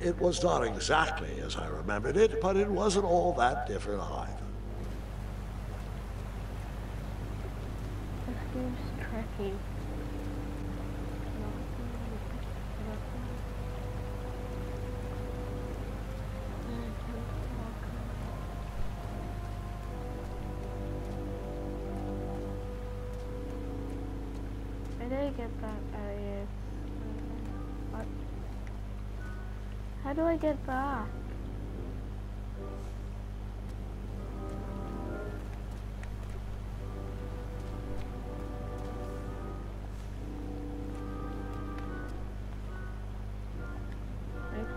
It was not exactly as I remembered it, but it wasn't all that different either. This game's tricky. I didn't get that area. What? How do I get back?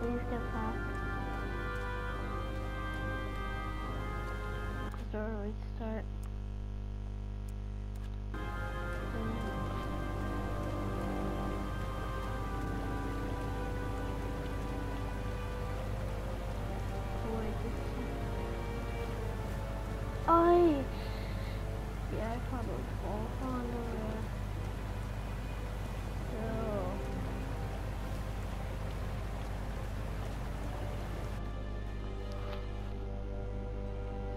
Please get back. Or restart. Yeah, I probably fall on there.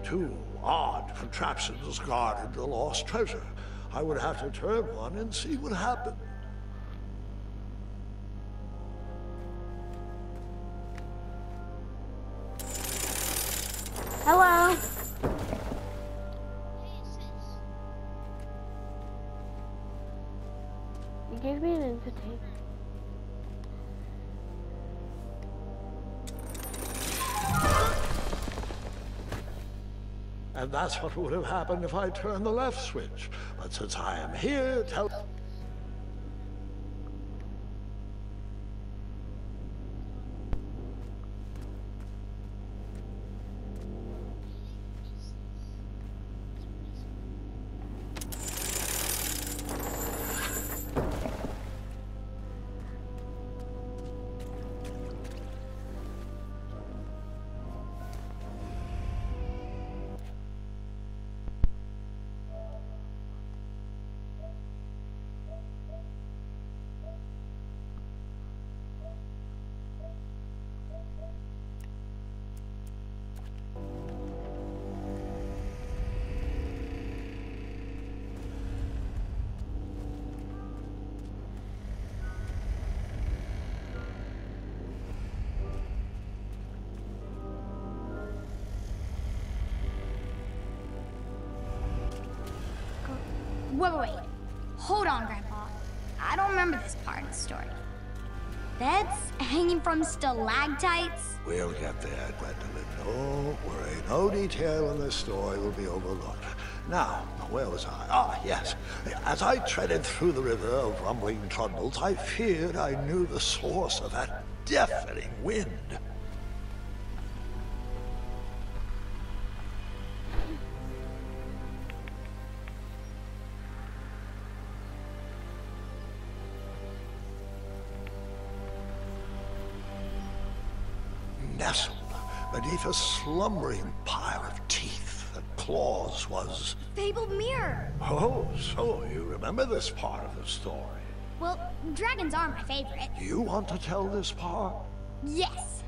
Two odd contraptions guarded the lost treasure. I would have to turn one and see what happened. Hello. You gave me an invitation. And that's what would have happened if I turned the left switch. But since I am here, Wait. Hold on, Grandpa. I don't remember this part of the story. Beds hanging from stalactites? we'll get there, Gwendolyn. Don't worry. No detail in this story will be overlooked. Now, where was I? Ah, yes. As I treaded through the river of rumbling trundles, I feared I knew the source of that deafening wind. Nestled beneath a slumbering pile of teeth and claws was... Fabled mirror. Oh, so you remember this part of the story. Well, dragons are my favorite. You want to tell this part? Yes.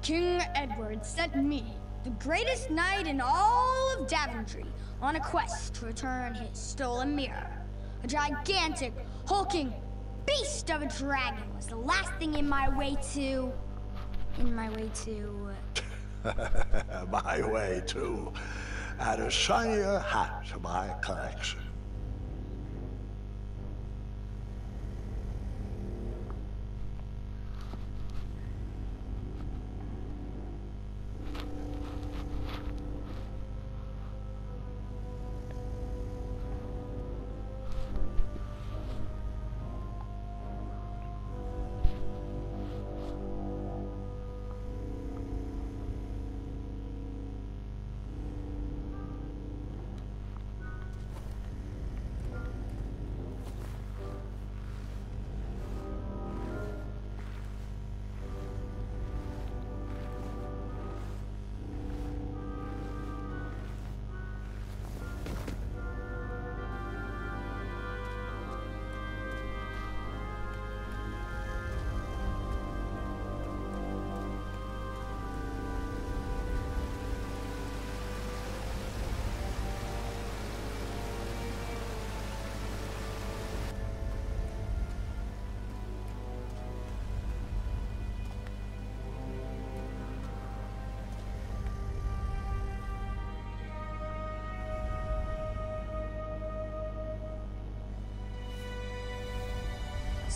King Edward sent me, the greatest knight in all of Daventry, on a quest to return his stolen mirror. A gigantic, hulking beast of a dragon was the last thing in my way to... My way, too. Add a shinier hat to my collection.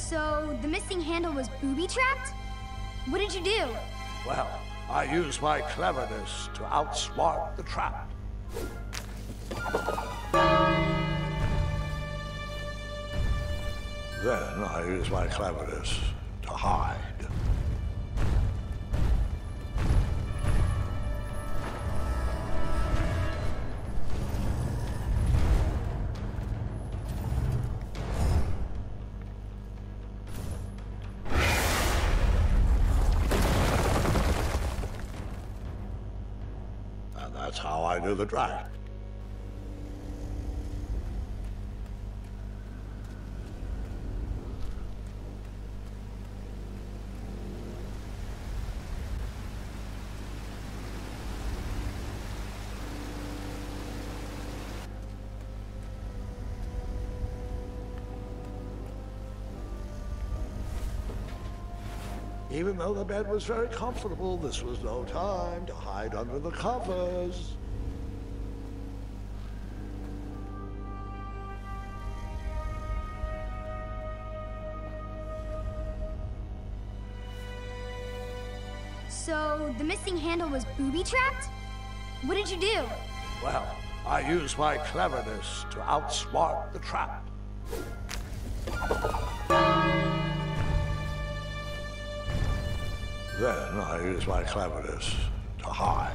So the missing handle was booby-trapped? What did you do? Well, I used my cleverness to outsmart the trap. Then I used my cleverness to hide. And that's how I knew the dragon. Even though the bed was very comfortable, this was no time to hide under the covers. So the missing handle was booby-trapped? What did you do? Well, I used my cleverness to outsmart the trap. Then I used my cleverness to hide.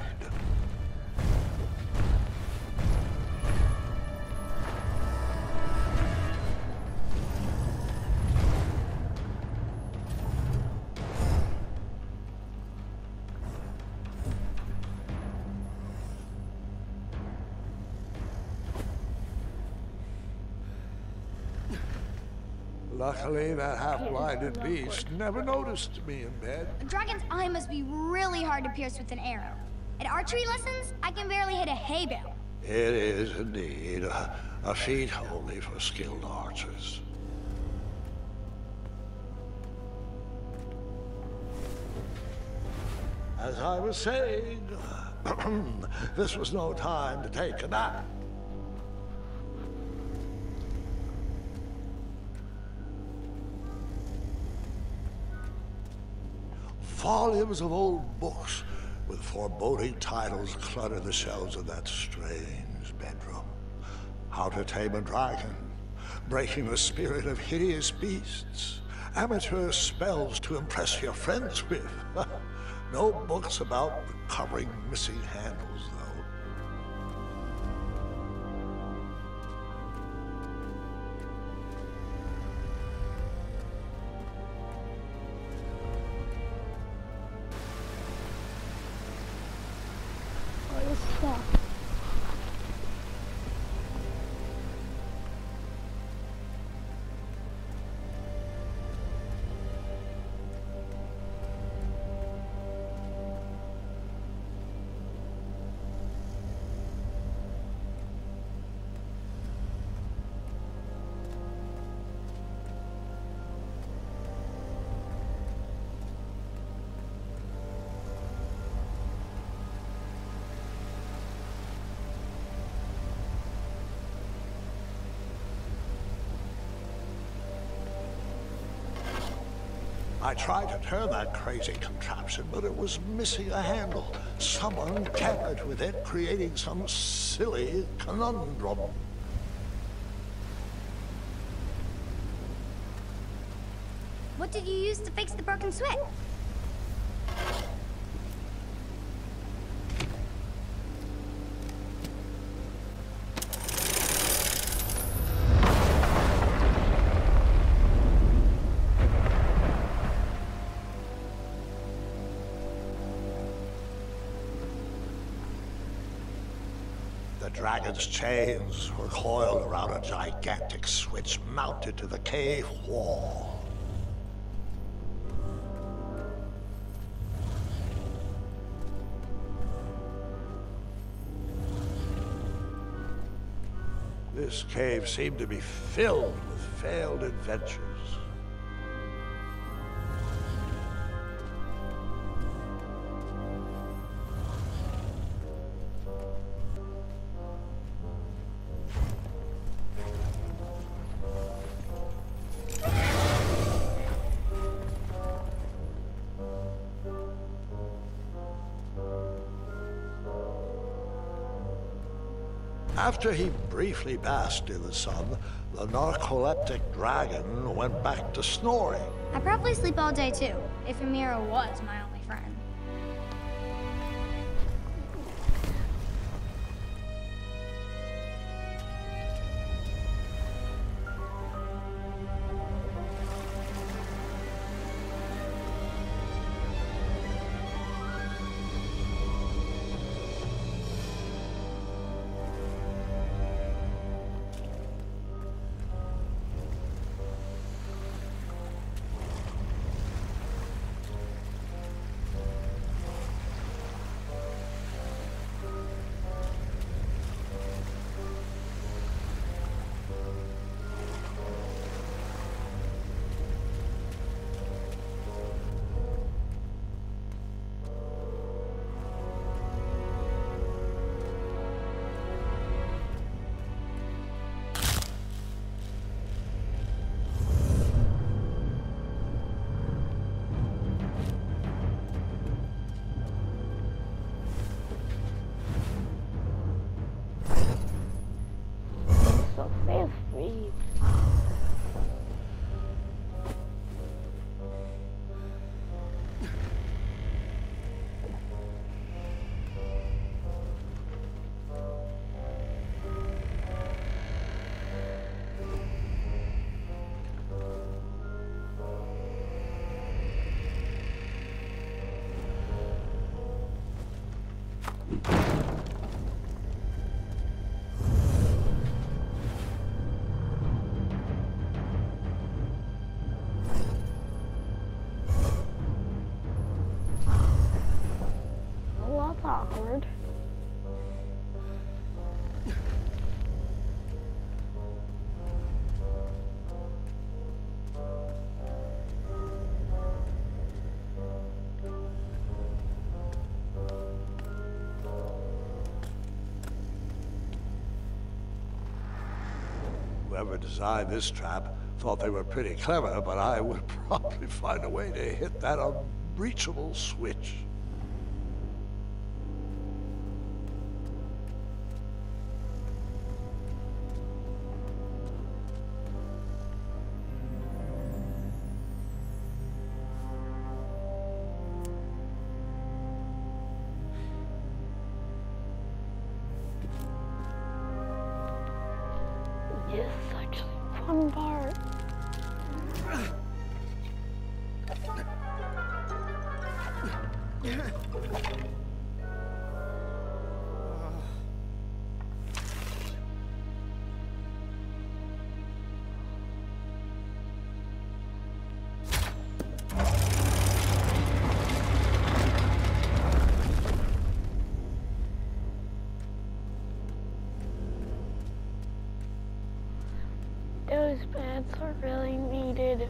Luckily, that half-blinded beast never noticed me in bed. A dragon's eye must be really hard to pierce with an arrow. At archery lessons, I can barely hit a hay bale. It is indeed a feat only for skilled archers. As I was saying, this was no time to take a nap. Volumes of old books with foreboding titles clutter the shelves of that strange bedroom. How to Tame a Dragon, Breaking the Spirit of Hideous Beasts, Amateur Spells to Impress Your Friends with. No books about recovering missing handles, though. What is that? I tried to turn that crazy contraption, but it was missing a handle. Someone tampered with it, creating some silly conundrum. What did you use to fix the broken switch? The dragon's chains were coiled around a gigantic switch mounted to the cave wall. This cave seemed to be filled with failed adventures. After he briefly basked in the sun, the narcoleptic dragon went back to snoring. I probably sleep all day too, if Amira was my only friend. So feel free. Well, that's awkward. Whoever designed this trap thought they were pretty clever, but I would probably find a way to hit that unreachable switch. This is actually a fun part. Those beds are really needed.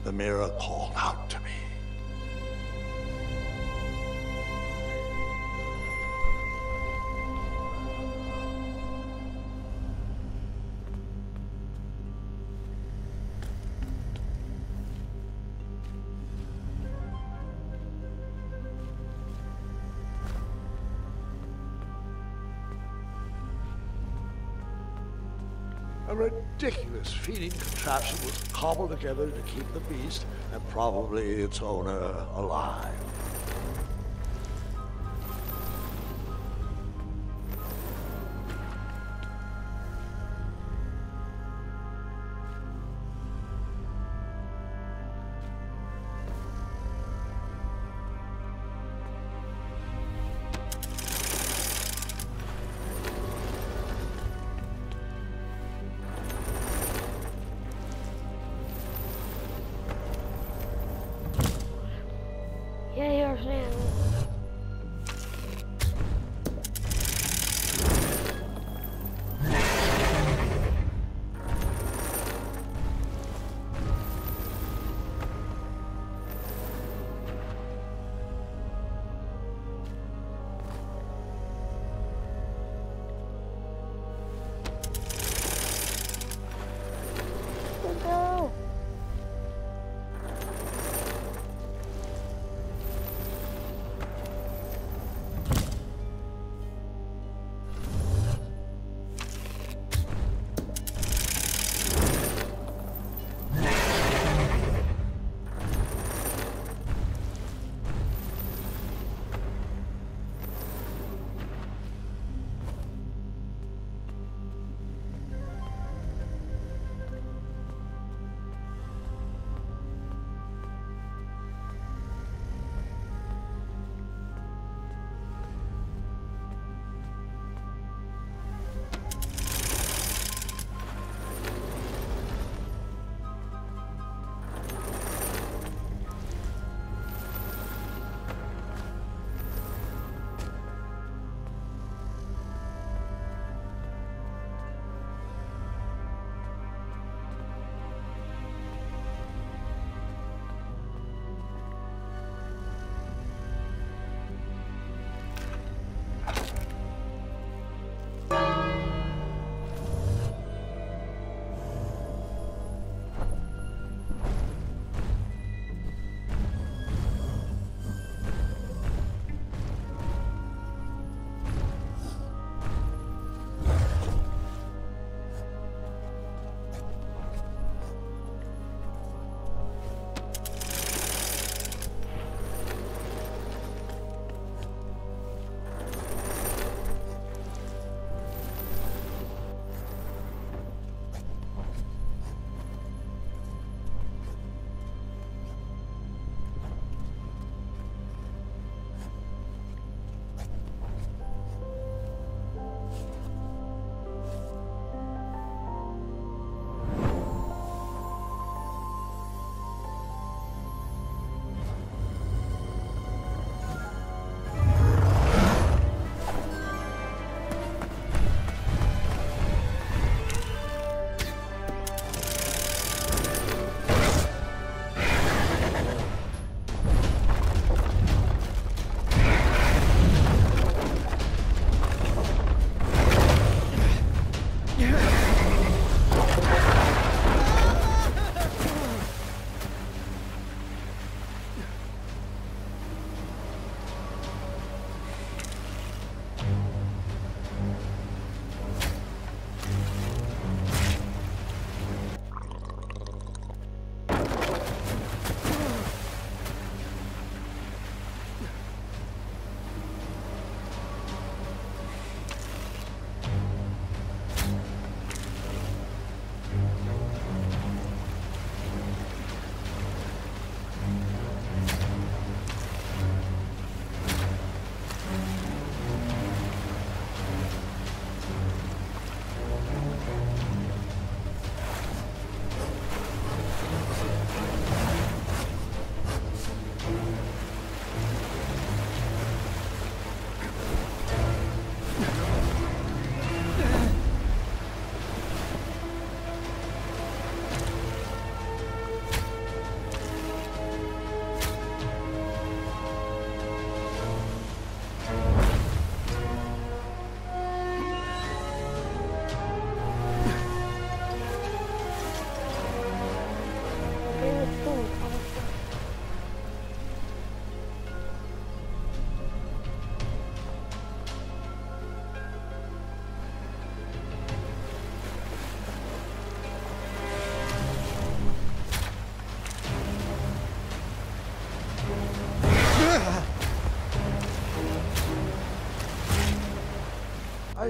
The mirror called out to me. A ridiculous feeding contraption was cobbled together to keep the beast and probably its owner alive. Yeah, you're saying.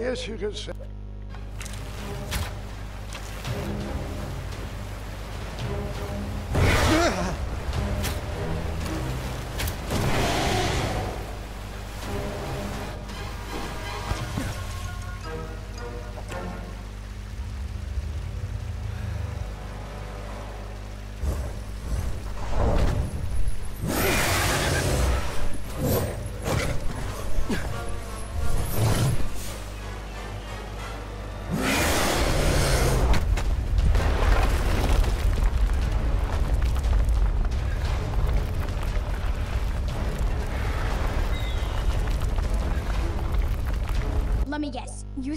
guess you could say. Let me guess. You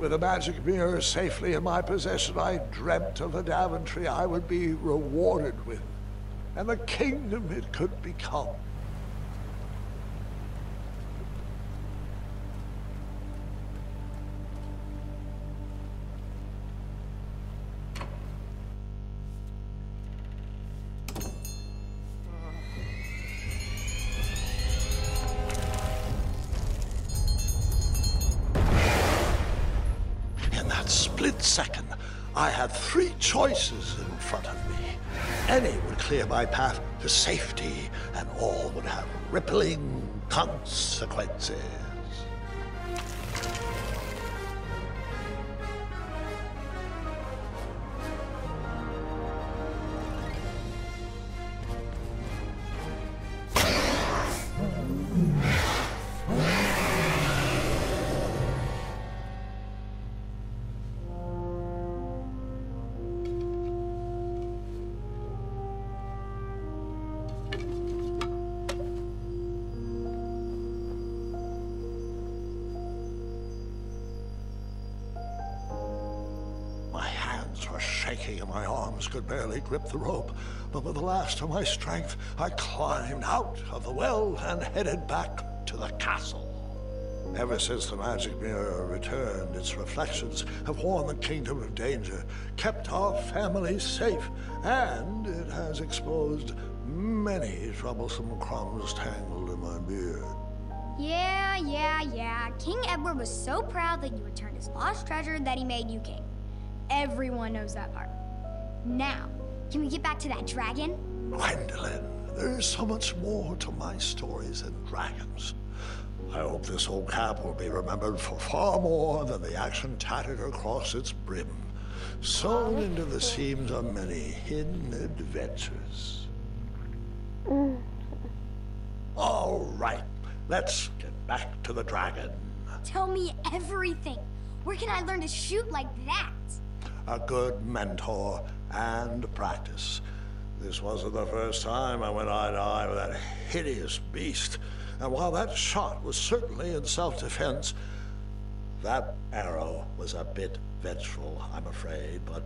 With a magic mirror safely in my possession, I dreamt of the Daventry I would be rewarded with, and the kingdom it could become. Second, I had three choices in front of me. Any would clear my path to safety, and all would have rippling consequences. Were shaking and my arms could barely grip the rope, but with the last of my strength, I climbed out of the well and headed back to the castle. Ever since the magic mirror returned, its reflections have warned the kingdom of danger, kept our family safe, and it has exposed many troublesome crumbs tangled in my beard. Yeah. King Edward was so proud that you returned his lost treasure that he made you king. Everyone knows that part. Now, can we get back to that dragon? Gwendolyn, there's so much more to my stories than dragons. I hope this old cap will be remembered for far more than the action tattered across its brim. Sewn into the seams are many hidden adventures. All right, let's get back to the dragon. Tell me everything. Where can I learn to shoot like that? A good mentor and practice. This wasn't the first time I went eye to eye with that hideous beast. And while that shot was certainly in self-defense, that arrow was a bit vengeful, I'm afraid. But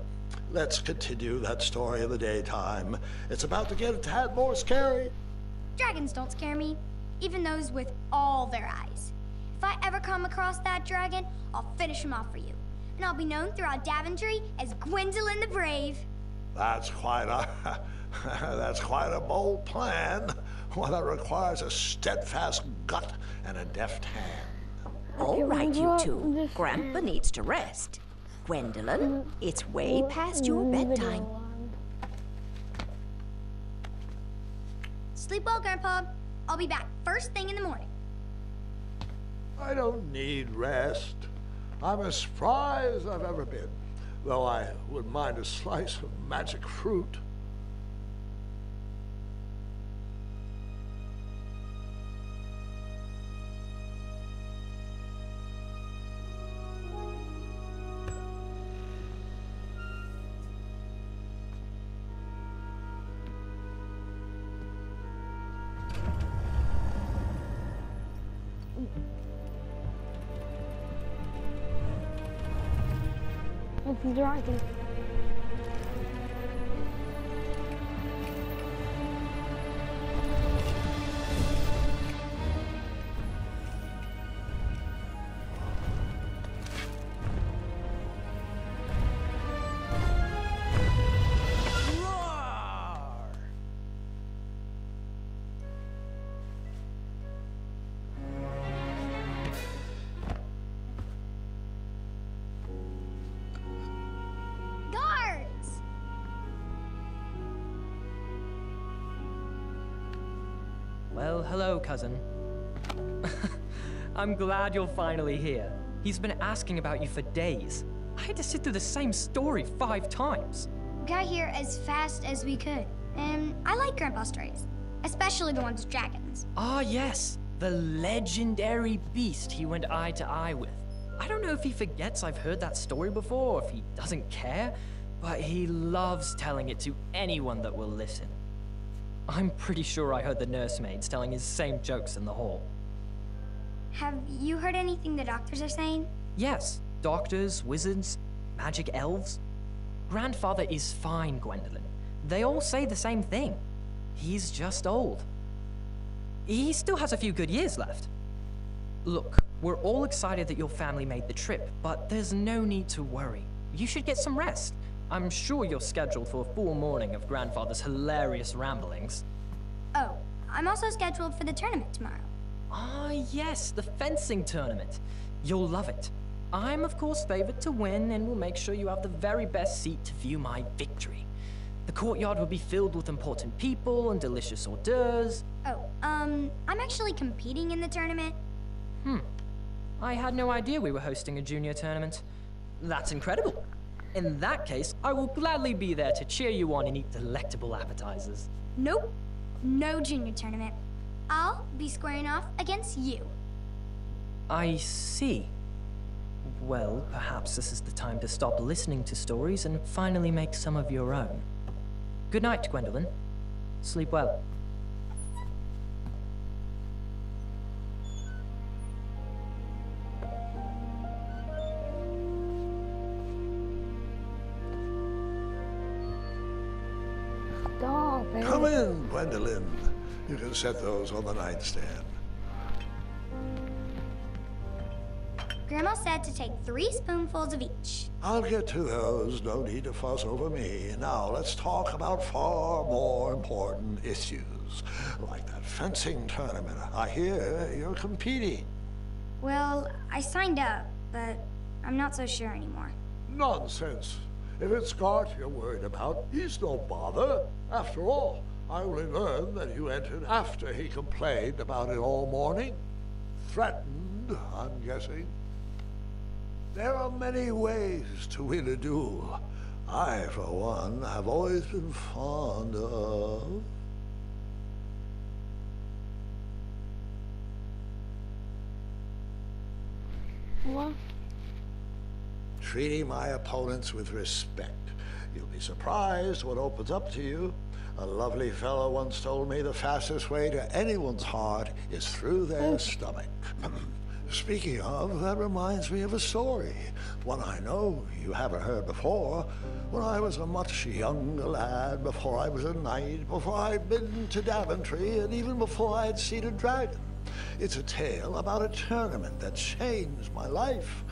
let's continue that story in the daytime. It's about to get a tad more scary. Dragons don't scare me, even those with all their eyes. If I ever come across that dragon, I'll finish him off for you. And I'll be known throughout Daventry as Gwendolyn the Brave. That's quite a bold plan. One that requires a steadfast gut and a deft hand. All right, you two. Grandpa needs to rest. Gwendolyn, it's way past your bedtime. Sleep well, Grandpa. I'll be back first thing in the morning. I don't need rest. I'm as spry as I've ever been, though I wouldn't mind a slice of magic fruit. of the dragon. Guards! Well, hello, cousin. I'm glad you're finally here. He's been asking about you for days. I had to sit through the same story 5 times. Got here as fast as we could. And I like Grandpa's stories, especially the ones with dragons. Ah, yes, the legendary beast he went eye to eye with. I don't know if he forgets I've heard that story before, or if he doesn't care, but he loves telling it to anyone that will listen. I'm pretty sure I heard the nursemaids telling his same jokes in the hall. Have you heard anything the doctors are saying? Yes, doctors, wizards, magic elves. Grandfather is fine, Gwendolyn. They all say the same thing. He's just old. He still has a few good years left. Look, we're all excited that your family made the trip, but there's no need to worry. You should get some rest. I'm sure you're scheduled for a full morning of Grandfather's hilarious ramblings. Oh, I'm also scheduled for the tournament tomorrow. Ah, yes, the fencing tournament. You'll love it. I'm, of course, favored to win, and will make sure you have the very best seat to view my victory. The courtyard will be filled with important people and delicious hors d'oeuvres. Oh, I'm actually competing in the tournament. I had no idea we were hosting a junior tournament. That's incredible. In that case, I will gladly be there to cheer you on and eat delectable appetizers. Nope, no junior tournament. I'll be squaring off against you. I see. Well, perhaps this is the time to stop listening to stories and finally make some of your own. Good night, Gwendolyn. Sleep well. Stop it. Come in, Gwendolyn. You can set those on the nightstand. Grandma said to take 3 spoonfuls of each. I'll get to those. No need to fuss over me. Now, let's talk about far more important issues, like that fencing tournament. I hear you're competing. Well, I signed up, but I'm not so sure anymore. Nonsense. If it's Scott you're worried about, he's no bother. After all, I only learned that you entered after he complained about it all morning. Threatened, I'm guessing. There are many ways to win a duel. I, for one, have always been fond of... What? treating my opponents with respect. You'll be surprised what opens up to you. A lovely fellow once told me the fastest way to anyone's heart is through their stomach. Speaking of, that reminds me of a story, one I know you haven't heard before. When I was a much younger lad, before I was a knight, before I'd been to Daventry, and even before I'd seen a dragon. It's a tale about a tournament that changed my life.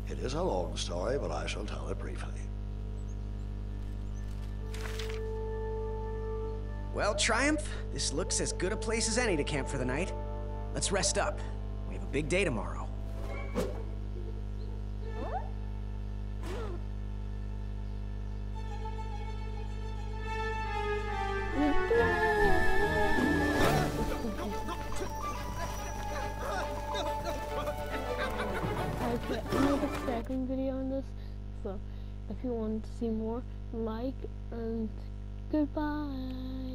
It is a long story, but I shall tell it briefly. Well, Triumph, this looks as good a place as any to camp for the night. Let's rest up. We have a big day tomorrow. Okay, I made a second video on this, so if you want to see more, like and goodbye.